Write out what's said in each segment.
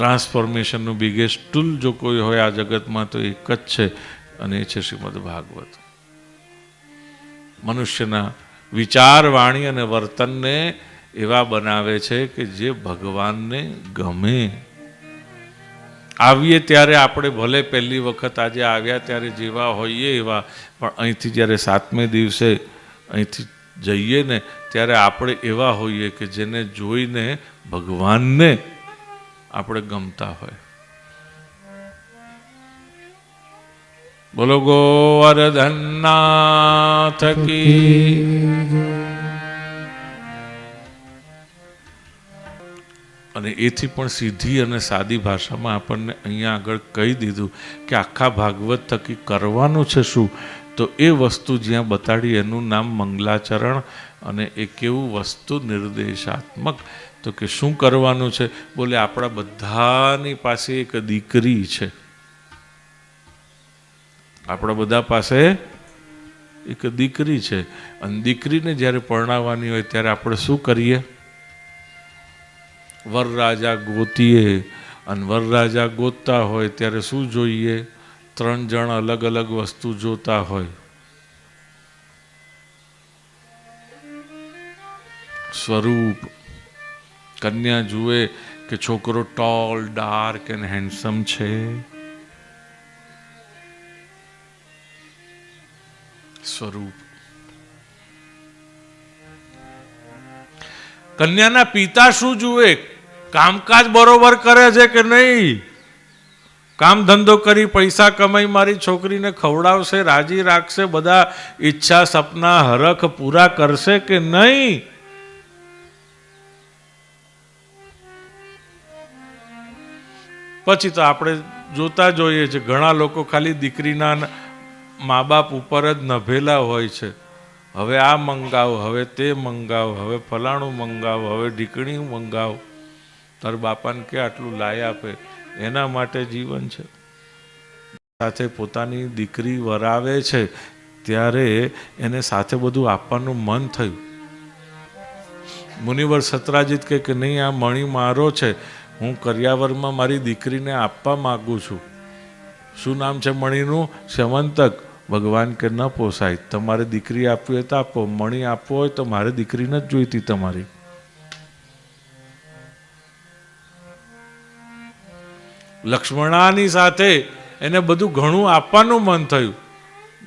ટ્રાન્સફોર્મેશનનું biggest tool જો કોઈ હોય આ જગતમાં તો એક જ છે, અને એ છે શ્રીમદ ભાગવત. મનુષ્યના વિચાર, વાણી અને વર્તનને એવા બનાવે છે કે જે ભગવાનને ગમે. આવીએ ત્યારે આપણે ભલે પહેલી વખત આજે આવ્યા ત્યારે જેવા હોઈએ એવા, પણ અહીંથી જ્યારે 7મે દિવસે અહીંથી જઈએ ને ત્યારે આપણે એવા હોઈએ કે જેને જોઈને ભગવાનને આપણે ગમતા હોય. બોલો ગોવર્ધનનાથ કી. અને એથી પણ સીધી અને સાદી ભાષામાં આપણને અહીંયા આગળ કહી દીધું કે આખા ભાગવત થકી કરવાનું છે શું, તો એ વસ્તુ જ્યાં બતાડી એનું નામ મંગલાચરણ. અને એ કેવું વસ્તુ નિર્દેશાત્મક, તો કે શું કરવાનું છે? બોલે આપણા બધાની પાસે એક દીકરી છે. આપણા બધા પાસે એક દીકરી છે, અને દીકરીને જ્યારે પરણાવવાની હોય ત્યારે આપણે શું કરીએ? વરરાજા ગોતીએ, અને વરરાજા ગોતતા હોય ત્યારે શું જોઈએ? 3 જણ અલગ અલગ વસ્તુ જોતા હોય. સ્વરૂપ, કન્યા જુએ કે છોકરો ટોલ, ડાર્ક એન્ડ હેન્ડસમ છે. સ્વરૂપ. કન્યાના પિતા શું જુએ? કામકાજ બરોબર કરે છે કે નહીં? કામ ધંધો કરી પૈસા કમાઈ મારી છોકરીને ખવડાવશે, રાજી રાખશે, બધા ઈચ્છા સપના હરખ પૂરા કરશે કે નહીં? પછી તો આપણે જોતા જોઈએ છે ઘણા લોકો ખાલી દીકરીના મા બાપ ઉપર જ નભેલા હોય છે. હવે આ મંગાવ, હવે તે મંગાવ, હવે ફલાણું મંગાવ, હવે ઢીકણી મંગાવ. તાર બાપાને કે આટલું લાય આપે, એના માટે જીવન છે. સાથે પોતાની દીકરી વરાવે છે ત્યારે એને સાથે બધું આપવાનું મન થયું. મુનિવર સત્રાજીત કહે કે નહીં, આ મણી મારો છે, હું કર્યાવરમાં મારી દીકરીને આપવા માગું છું. શું નામ છે મણીનું? સ્યમંતક. ભગવાન કે ન પોસાય, તમારે દીકરી આપવી હોય તો આપો, મણી આપવો હોય તો મારે દીકરી નથી જોઈતી તમારી. લક્ષ્મણાની સાથે એને બધું ઘણું આપવાનું મન થયું.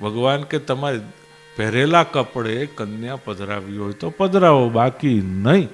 ભગવાન કે તમારે પહેરેલા કપડે કન્યા પધરાવી હોય તો પધરાવો, બાકી નહીં.